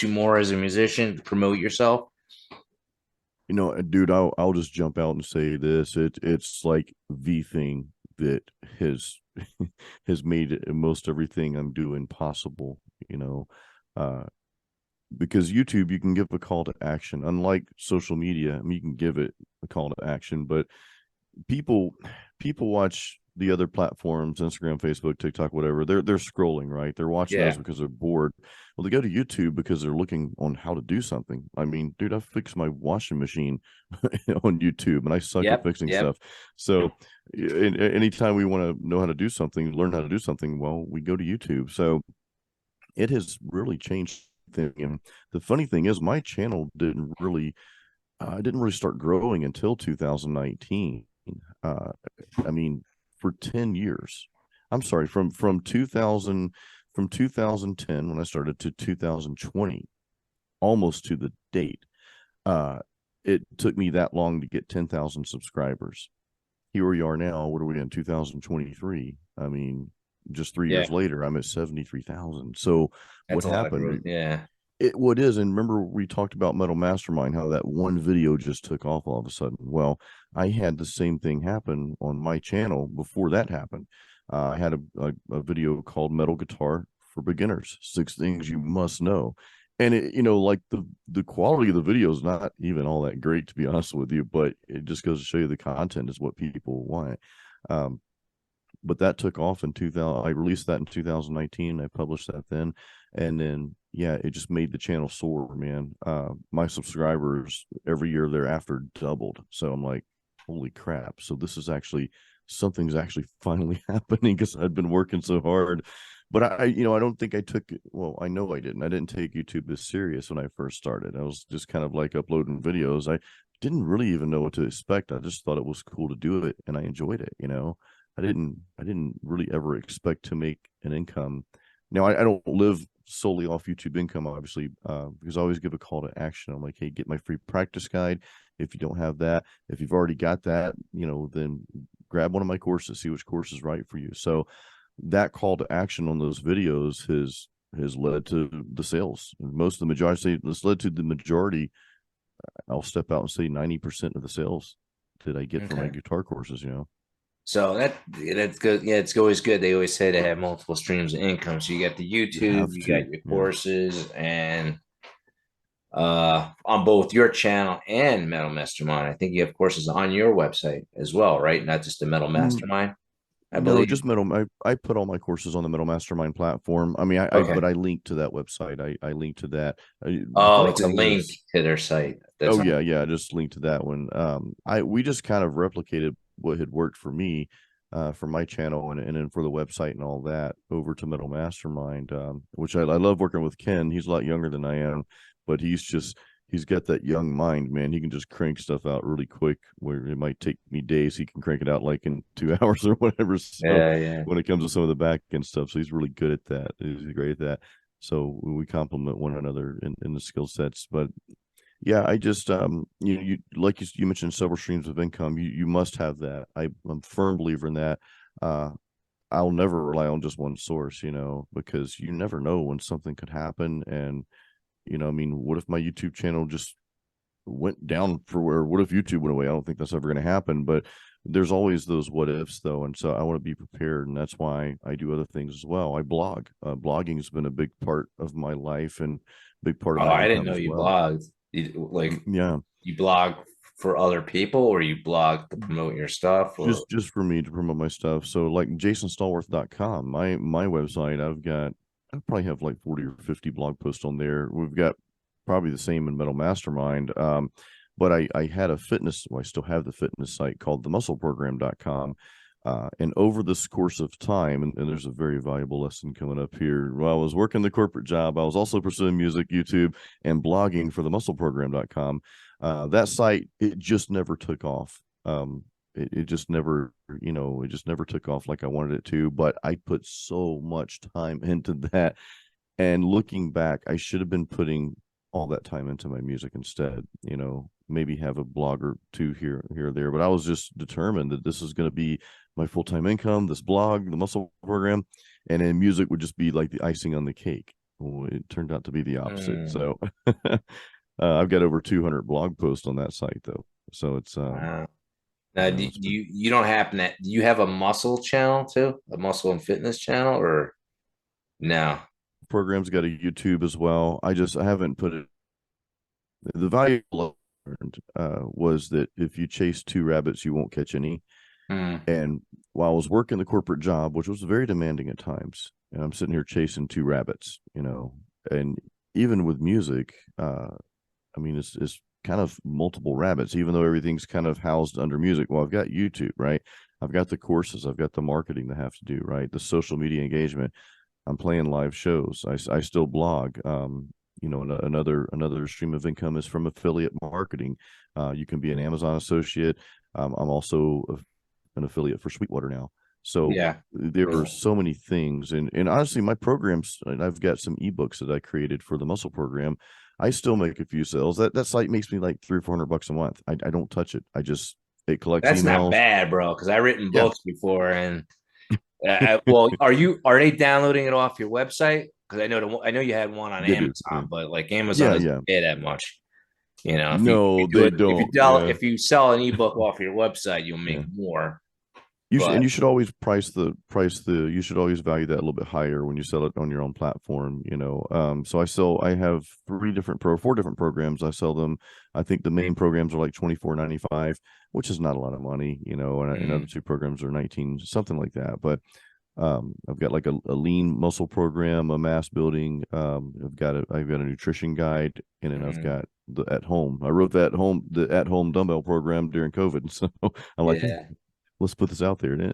you more as a musician to promote yourself?
You know, dude, I'll just jump out and say this. It's like the thing that has has made most everything I'm doing possible, you know. Uh because YouTube, you can give a call to action. Unlike social media, I mean, you can give it a call to action, but people people watch the other platforms, Instagram, Facebook, TikTok, whatever. They're scrolling, right? They're watching those
Yeah.
because they're bored. Well, they go to YouTube because they're looking on how to do something. I mean, dude, I fixed my washing machine on YouTube, and I suck at
Yep.
fixing
Yep.
stuff. So anytime we want to know how to do something, learn how to do something, well, we go to YouTube. So it has really changed thing. And the funny thing is, my channel didn't really start growing until 2019. Uh, I mean, for 10 years. I'm sorry, from 2010 when I started to 2020, almost to the date. Uh, it took me that long to get 10,000 subscribers. Here we are now. What are we in 2023? I mean, just 3 years
Yeah.
later, I'm at 73,000. So
That's
what
a lot of growth.
happened?
Yeah.
What is, and remember we talked about Metal Mastermind, how that one video just took off all of a sudden. Well, I had the same thing happen on my channel before that happened. I had a video called Metal Guitar for Beginners, 6 things you must know. And like the quality of the video is not even all that great, to be honest with you, but it just goes to show you the content is what people want. Um, but that took off in 2000. I released that in 2019. I published that then, and then yeah, it just made the channel soar, man. My subscribers every year thereafter doubled. So I'm like, holy crap! So this is actually something's actually finally happening because I'd been working so hard. But I don't think I took it. Well, I know I didn't. I didn't take YouTube this serious when I first started. I was just kind of like uploading videos. I didn't really even know what to expect. I just thought it was cool to do it, and I enjoyed it. I didn't really ever expect to make an income. Now I don't live solely off YouTube income, obviously, because I always give a call to action. I'm like, hey, get my free practice guide. If you don't have that, if you've already got that, then grab one of my courses, see which course is right for you. So that call to action on those videos has led to the sales. Most of the majority, it's led to the majority. I'll step out and say 90% of the sales that I get from my guitar courses,
So that's good. Yeah, it's always good. They always say they have multiple streams of income. So you got the YouTube, you got your courses, and on both your channel and Metal Mastermind. I think you have courses on your website as well, right? Not just the Metal Mastermind, I
No,
believe.
just Metal. I put all my courses on the Metal Mastermind platform. I mean,
Okay.
but I link to that website. I link to that. The
Oh,
funny
it's a
thing
link
is,
to their site. That's
oh
on.
yeah, yeah, just link to that one. We just kind of replicated what had worked for me, for my channel, and then for the website and all that over to Metal Mastermind, which I love working with Ken. He's a lot younger than I am, but he's got that young mind, man. He can just crank stuff out really quick where it might take me days. He can crank it out like in 2 hours or whatever. So
Yeah, yeah.
when it comes to some of the back end stuff, so he's really good at that. He's great at that. So we complement one another in the skill sets. But yeah, I just you like you mentioned several streams of income. You must have that. I'm a firm believer in that. Uh, I'll never rely on just one source, because you never know when something could happen. And I mean, what if my YouTube channel just went down for where? What if YouTube went away? I don't think that's ever going to happen. But there's always those what ifs, though, and so I want to be prepared, and that's why I do other things as well. I blog. Blogging has been a big part of my life and big part of
Oh,
my
I didn't
income
know
as
you
well.
blogged. Like
Yeah.
you blog for other people, or you blog to promote your stuff, or
Just for me to promote my stuff. So like jasonstallworth.com, my website, I probably have like 40 or 50 blog posts on there. We've got probably the same in Metal Mastermind. but I had a fitness, well, I still have the fitness site called themuscleprogram.com. And over this course of time, and there's a very valuable lesson coming up here. While I was working the corporate job, I was also pursuing music, YouTube, and blogging for themuscleprogram.com. That site, it just never took off. It just never, it just never took off like I wanted it to. But I put so much time into that. And looking back, I should have been putting all that time into my music instead, maybe have a blog or two here or there. But I was just determined that this is going to be my full-time income, this blog, the muscle program, and then music would just be like the icing on the cake. Well, it turned out to be the opposite. So I've got over 200 blog posts on that site though. So it's
wow. Now, do you don't happen to, do you have a muscle channel too? A muscle and fitness channel, or no?
Program's got a YouTube as well. I haven't put it. The value I learned was that if you chase two rabbits, you won't catch any. And while I was working the corporate job, which was very demanding at times, and I'm sitting here chasing two rabbits, and even with music, I mean, it's kind of multiple rabbits, even though everything's kind of housed under music. Well, I've got YouTube, right? I've got the courses, I've got the marketing to have to do, right? The social media engagement. I'm playing live shows. I still blog. Another stream of income is from affiliate marketing. You can be an Amazon associate. I'm also an affiliate for Sweetwater now. So there are so many things. And honestly, my programs, I've got some ebooks that I created for the muscle program. I still make a few sales. That site makes me like $300 or $400 a month. I don't touch it. It collects
That's
emails.
not bad, bro, because I've written books before. And well, are they downloading it off your website? Because I know you had one on Amazon, but like Amazon doesn't pay that much. If you sell an ebook off your website, you'll make more.
You should always you should always value that a little bit higher when you sell it on your own platform, So I have four different programs. I sell them. I think the main programs are like $24.95, which is not a lot of money, and other two programs are 19, something like that. But I've got like a lean muscle program, a mass building. I've got a nutrition guide, and then I've got the at home. I wrote the at home dumbbell program during COVID, so I'm like, hey, let's put this out there,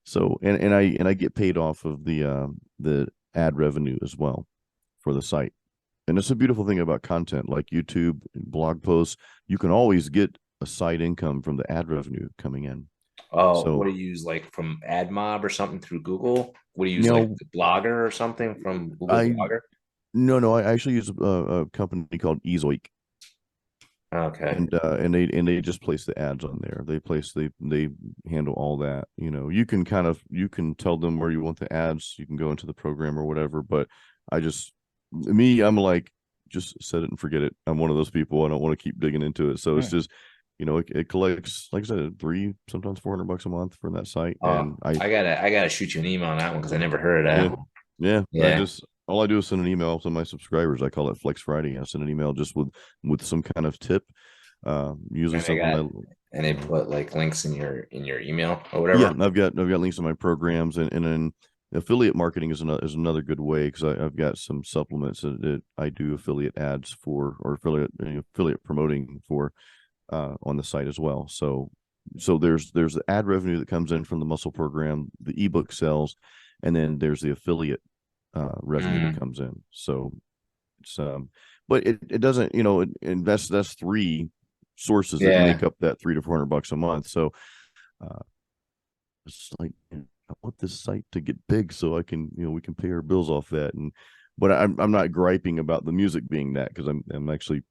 So and I get paid off of the ad revenue as well for the site, and it's a beautiful thing about content like YouTube, blog posts. You can always get a side income from the ad revenue coming in.
Oh, so, what do you use, like from AdMob or something through Google? What do you use, like the Blogger or something from Google Blogger?
No, I actually use a company called Ezoic.
Okay.
And they just place the ads on there. They handle all that. You can you can tell them where you want the ads. You can go into the program or whatever. But I'm like, just set it and forget it. I'm one of those people. I don't want to keep digging into it. So it's just, it collects, like I said, $300, sometimes $400 a month for that site. And I
gotta shoot you an email on that one because I never heard of that.
Yeah. All I do is send an email to my subscribers. I call it Flex Friday. I send an email just with some kind of tip. Usually something.
And they put like links in your email or whatever.
Yeah, I've got links to my programs, and then affiliate marketing is another good way, because I've got some supplements that I do affiliate ads for, or affiliate promoting for on the site as well. So there's the ad revenue that comes in from the muscle program, the ebook sales, and then there's the affiliate revenue that comes in. So it's but it doesn't, and that's three sources that make up that $300 to $400 a month. So it's like, I want this site to get big so I can, we can pay our bills off that. But I'm not griping about the music being that, because I'm actually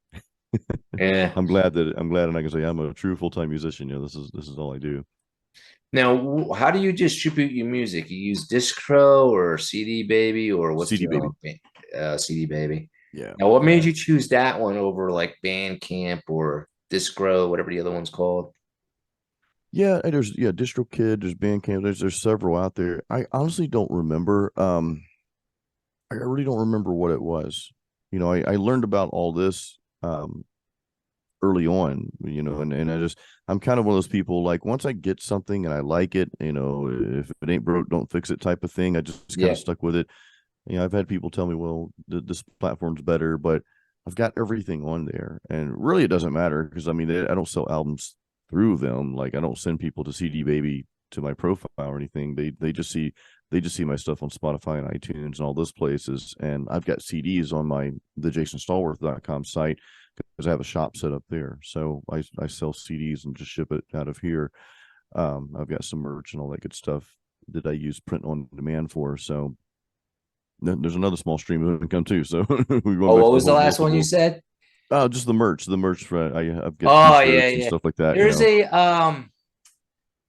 I'm glad and I can say I'm a true full-time musician. This is all I do.
Now, how do you distribute your music? You use Distro or CD Baby, or what's
CD Baby?
CD Baby.
Yeah.
Now, what made you choose that one over like Bandcamp or Discro, whatever the other one's called?
Yeah, there's DistroKid, there's Bandcamp, there's several out there. I honestly don't remember. I really don't remember what it was. I learned about all this early on, and I'm kind of one of those people, like, once I get something and I like it, if it ain't broke, don't fix it type of thing. I just kind of stuck with it. I've had people tell me, well, this platform's better, but I've got everything on there, and really it doesn't matter because I mean I don't sell albums through them. Like I don't send people to CD Baby to my profile or anything. They just see my stuff on Spotify and iTunes and all those places. And I've got CDs on the jasonstallworth.com site because I have a shop set up there. So I sell CDs and just ship it out of here. I've got some merch and all that good stuff that I use print on demand for. So there's another small stream of income too. So we're going
Oh,
back
what
to
was the last
multiple.
one you said?
Oh, just the merch. The merch for I've got
Oh,
t-shirts
yeah,
and
yeah.
stuff like that.
There's
you know.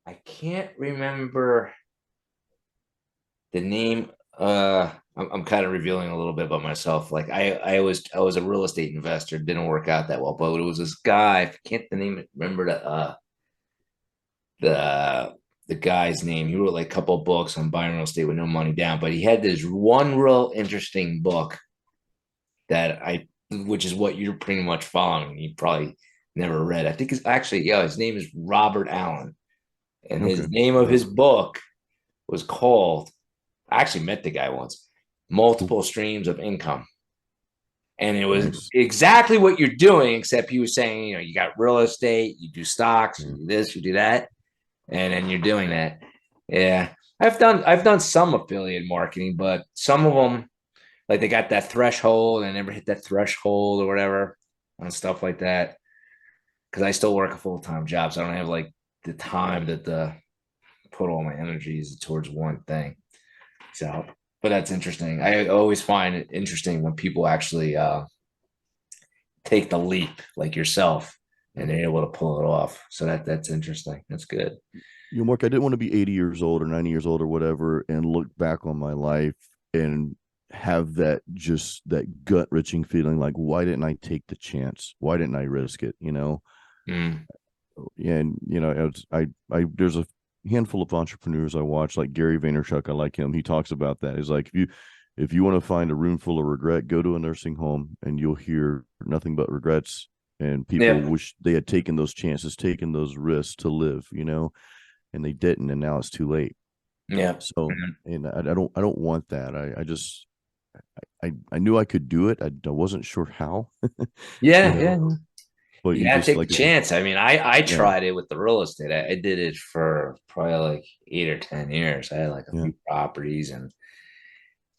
I can't remember the name. I'm kind of revealing a little bit about myself. Like I was a real estate investor. Didn't work out that well, but it was this guy. I can't remember the guy's name. He wrote like a couple of books on buying real estate with no money down, but he had this one real interesting book which is what you're pretty much following. You probably never read. I think it's actually, yeah, his name is Robert Allen. And his name of his book was called, I actually met the guy once, Multiple Streams of Income. And it was exactly what you're doing, except he was saying, you know, you got real estate, you do stocks, you do this, you do that, and then you're doing that. Yeah. I've done some affiliate marketing, but some of them, like they got that threshold and never hit that threshold or whatever and stuff like that. Because I still work a full-time job, so I don't have like the time to put all my energies towards one thing. So, but that's interesting. I always find it interesting when people actually take the leap, like yourself, and they're able to pull it off. So that's interesting. That's good.
You know, Mark, I didn't want to be 80 years old or 90 years old or whatever and look back on my life and have that gut wrenching feeling like, why didn't I take the chance? Why didn't I risk it? You know? And you know, there's a handful of entrepreneurs I watch, like Gary Vaynerchuk. I like him. He talks about that. He's like, if you want to find a room full of regret, go to a nursing home and you'll hear nothing but regrets. And people wish they had taken those chances, taken those risks to live, you know, and they didn't, and now it's too late.
Yeah.
So, and I don't want that. I knew I could do it. I wasn't sure how.
Yeah,
you know?
yeah.
But
You gotta
just
take
like
the chance. I mean, I tried it with the real estate. I did it for probably like 8 or 10 years. I had like a few properties, and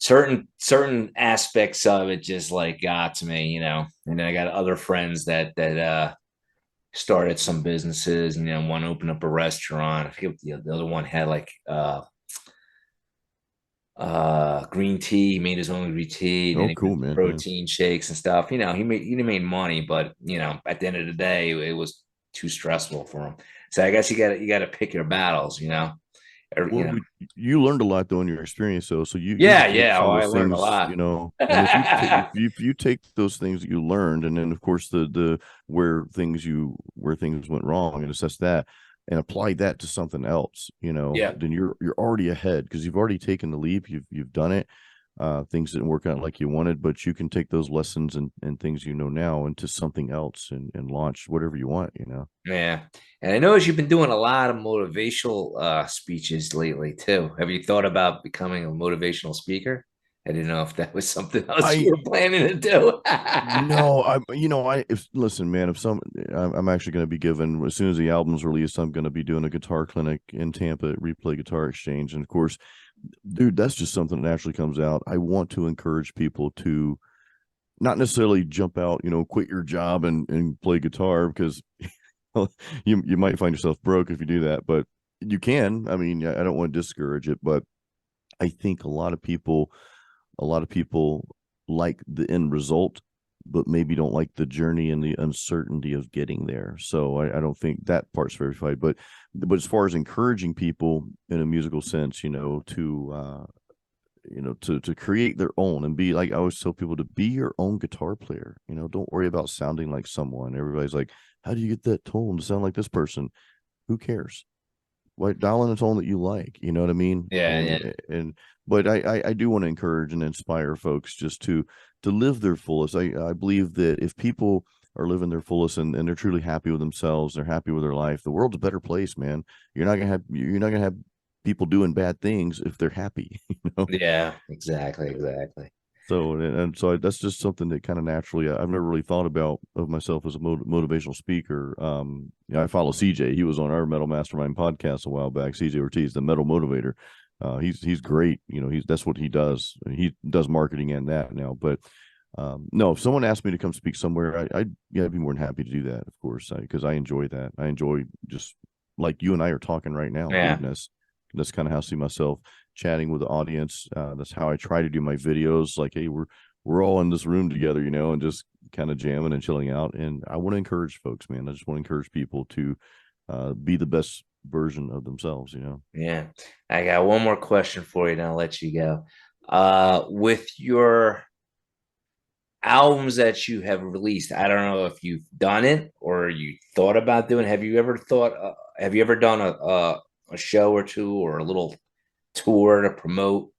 certain aspects of it just like got to me, you know. And then I got other friends that started some businesses, and you know, one opened up a restaurant. I forget what the other one had, like green tea. He made his own green tea, and then he
cool,
made
man.
protein shakes and stuff. You know, he made money, but you know, at the end of the day, it was too stressful for him. So I guess you got to pick your battles, you know.
Well, you learned a lot though in your experience, though. So you
yeah.
some
Oh,
of
I
those
learned a
things,
lot.
you know. And if you take those things that you learned, and then of course the where things went wrong, and assess that and apply that to something else, you know, then you're already ahead because you've already taken the leap. You've done it. Things didn't work out like you wanted, but you can take those lessons and things you know now into something else and launch whatever you want, you know.
Yeah. And I noticed you've been doing a lot of motivational speeches lately too. Have you thought about becoming a motivational speaker? I didn't know if that was something else you were planning to do.
No, listen, man, I'm actually going to be given, as soon as the album's released, I'm going to be doing a guitar clinic in Tampa at Replay Guitar Exchange. And of course, dude, that's just something that naturally comes out. I want to encourage people to not necessarily jump out, you know, quit your job and play guitar, because you might find yourself broke if you do that, but you can. I mean, I don't want to discourage it, but I think a lot of people like the end result, but maybe don't like the journey and the uncertainty of getting there. So I don't think that part's verified. But as far as encouraging people in a musical sense, you know, to create their own and be, like I always tell people, to be your own guitar player. You know, don't worry about sounding like someone. Everybody's like, how do you get that tone to sound like this person? Who cares? Why dial in a tone that you like? You know what I mean? But I do want to encourage and inspire folks just to live their fullest. I believe that if people are living their fullest and they're truly happy with themselves, they're happy with their life, the world's a better place, man. You're not gonna have people doing bad things if they're happy. You know?
Yeah, exactly.
So and so that's just something that kind of naturally I've never really thought about of myself as a motivational speaker. I follow CJ. He was on our Metal Mastermind podcast a while back. CJ Ortiz, the Metal Motivator. He's great. That's what he does. He does marketing and that now. But no, if someone asked me to come speak somewhere, I'd be more than happy to do that, of course, because I enjoy that. I enjoy just like you and I are talking right now, doing this. That's kind of how I see myself chatting with the audience. That's how I try to do my videos. Like, hey, we're all in this room together, and just kind of jamming and chilling out. And I want to encourage folks, man. I just want to encourage people to be the best version of themselves,
Yeah. I got one more question for you, and I'll let you go. With your albums that you have released, I don't know if you've done it or you thought about doing. Have you ever done a show or two or a little tour to promote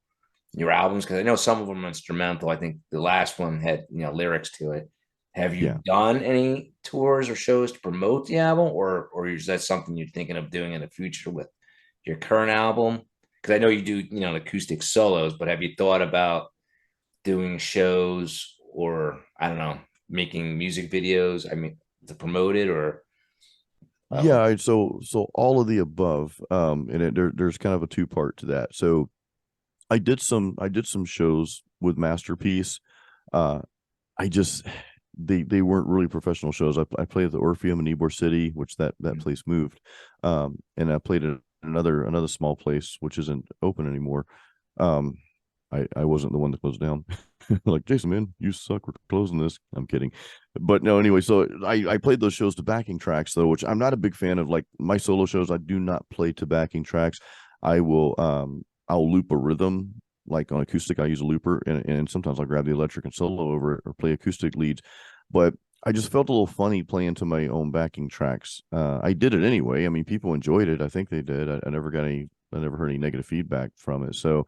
your albums? Because I know some of them are instrumental. I think the last one had lyrics to it. Have you done any tours or shows to promote the album, or is that something you're thinking of doing in the future with your current album? Because I know you do acoustic solos, but have you thought about doing shows or, I don't know, making music videos? I mean, to promote it, or
so all of the above. And there's kind of a two-part to that. So I did some shows with Masterpiece. They weren't really professional shows. I played at the Orpheum in Ybor City, which that place moved. And I played at another small place which isn't open anymore. I wasn't the one that closed down. Like, Jason, man, you suck. We're closing this. I'm kidding. But no, anyway, so I played those shows to backing tracks, though, which I'm not a big fan of. Like, my solo shows, I do not play to backing tracks. I will I'll loop a rhythm. Like on acoustic, I use a looper, and sometimes I'll grab the electric and solo over it or play acoustic leads. But I just felt a little funny playing to my own backing tracks. I did it anyway. I mean, people enjoyed it. I think they did. I never heard any negative feedback from it. So,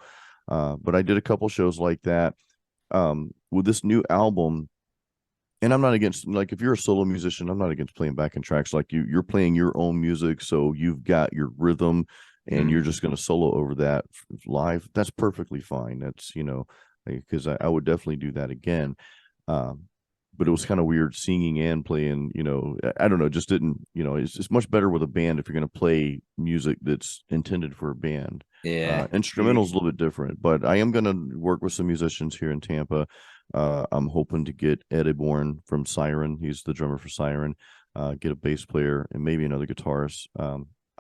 but I did a couple shows like that. With this new album, and I'm not against, like, if you're a solo musician, I'm not against playing backing tracks. Like, you're playing your own music, so you've got your rhythm and you're just going to solo over that live. That's perfectly fine. That's, because I would definitely do that again. But it was kind of weird singing and playing, I don't know, just didn't, it's much better with a band if you're going to play music that's intended for a band. Instrumental is a little bit different, but I am going to work with some musicians here in Tampa. I'm hoping to get Ed Aborn from Siren. He's the drummer for Siren. Get a bass player and maybe another guitarist.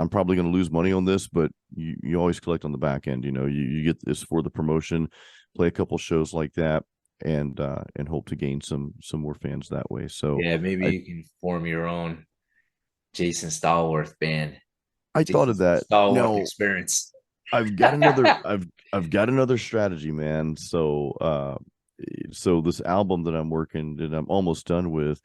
I'm probably going to lose money on this, but you always collect on the back end. You get this for the promotion, play a couple shows like that, and hope to gain some more fans that way. So
maybe you can form your own Jason Stallworth band.
I thought of that.
Stallworth Experience.
I've got another I've got another strategy, man. So this album that I'm working, that I'm almost done with,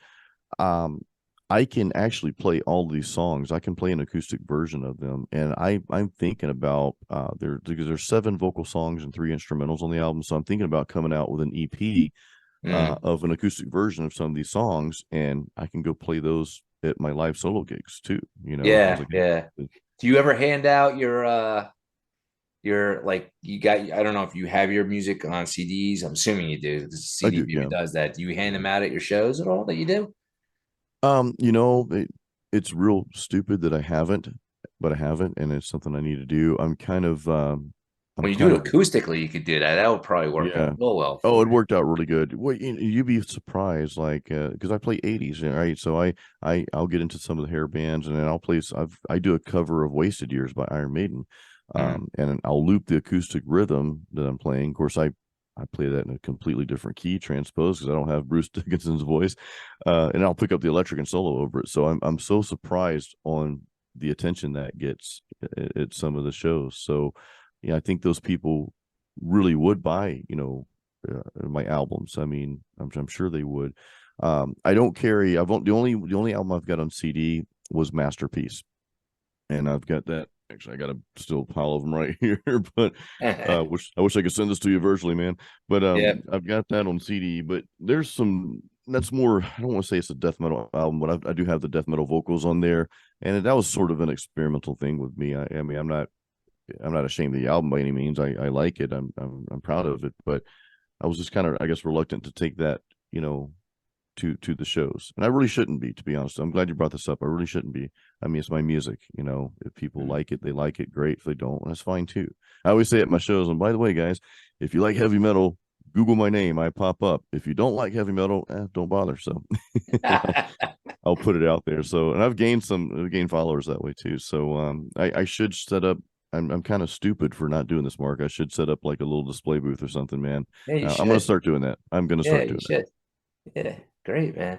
I can actually play all these songs. I can play an acoustic version of them, and I'm thinking about because there's 7 vocal songs and 3 instrumentals on the album. So I'm thinking about coming out with an EP of an acoustic version of some of these songs, and I can go play those at my live solo gigs too.
Do you ever hand out your like, you got, I don't know if you have your music on CDs. I'm assuming you do. This CD does that. Do you hand them out at your shows at all that you do?
It's real stupid that I haven't, but I haven't, and it's something I need to do. I'm kind of
when you do it acoustically, you could do that. That would probably work out real well.
Oh, it worked out really good. Well, you'd be surprised, like, because I play 80s, right? So I'll get into some of the hair bands, and then I do a cover of Wasted Years by Iron Maiden, and I'll loop the acoustic rhythm that I'm playing. Of course, I play that in a completely different key, transpose, because I don't have Bruce Dickinson's voice, and I'll pick up the electric and solo over it. So I'm so surprised on the attention that gets at some of the shows. So I think those people really would buy my albums. I mean, I'm sure they would. I don't carry. The only album I've got on CD was Masterpiece, and I've got that. Actually, I got a still pile of them right here, but I wish I could send this to you virtually, man. But I've got that on CD. But there's some that's more. I don't want to say it's a death metal album, but I do have the death metal vocals on there, and that was sort of an experimental thing with me. I mean, I'm not ashamed of the album by any means. I like it. I'm proud of it, but I was just kind of, I guess, reluctant to take that, you know, to the shows, and I really shouldn't be, to be honest. I'm glad you brought this up. I really shouldn't be. I mean, it's my music, you know. If people like it, they like it. Great. If they don't, that's fine too. I always say at my shows, and by the way, guys, if you like heavy metal, Google my name, I pop up. If you don't like heavy metal, don't bother. So I'll put it out there. So, and I've gained followers that way too. So I should set up. I'm kind of stupid for not doing this, Mark. I should set up like a little display booth or something, man.
Yeah,
I'm going to start doing that. I'm going to start doing that.
Yeah, great, man.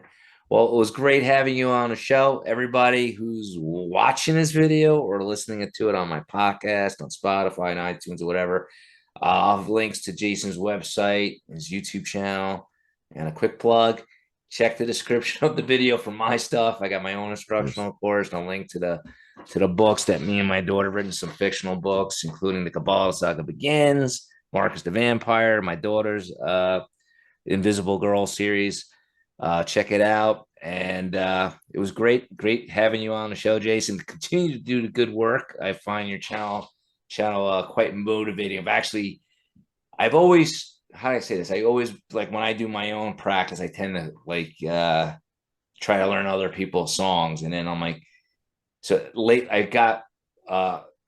Well, it was great having you on the show. Everybody who's watching this video or listening to it on my podcast, on Spotify and iTunes or whatever, I'll have links to Jason's website, his YouTube channel, and a quick plug. Check the description of the video for my stuff. I got my own instructional course and a link to the books that me and my daughter written, some fictional books, including the Kabbalah Saga Begins, Marcus the Vampire, my daughter's Invisible Girl series. Check it out. And it was great having you on the show, Jason. Continue to do the good work. I find your channel quite motivating. I've always, how do I say this? I always, like, when I do my own practice, I tend to like try to learn other people's songs, and then I'm like, so late I got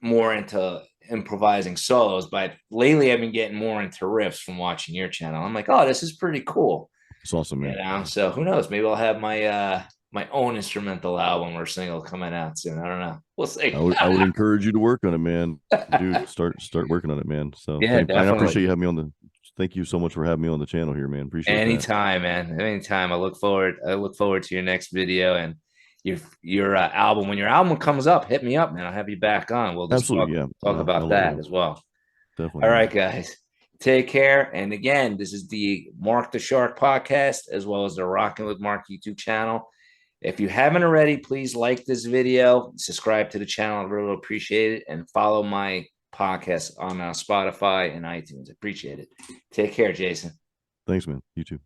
more into improvising solos, but lately I've been getting more into riffs from watching your channel. I'm like, oh, this is pretty cool.
It's awesome, man.
You know? So who knows? Maybe I'll have my own instrumental album or single coming out soon. I don't know. We'll see.
I would encourage you to work on it, man. Dude, start working on it, man. So
yeah,
I appreciate you having me on the. Thank you so much for having me on the channel here, man. Appreciate it.
Anytime, man. Anytime. I look forward to your next video and your album. When your album comes up, hit me up, man. I'll have you back on. We'll just talk about that as well.
Definitely.
All right, guys. Take care. And again, this is the Mark the Shark podcast, as well as the Rockin' with Mark YouTube channel. If you haven't already, please like this video, subscribe to the channel. I really appreciate it. And follow my podcast on Spotify and iTunes. Appreciate it. Take care, Jason.
Thanks, man. You too.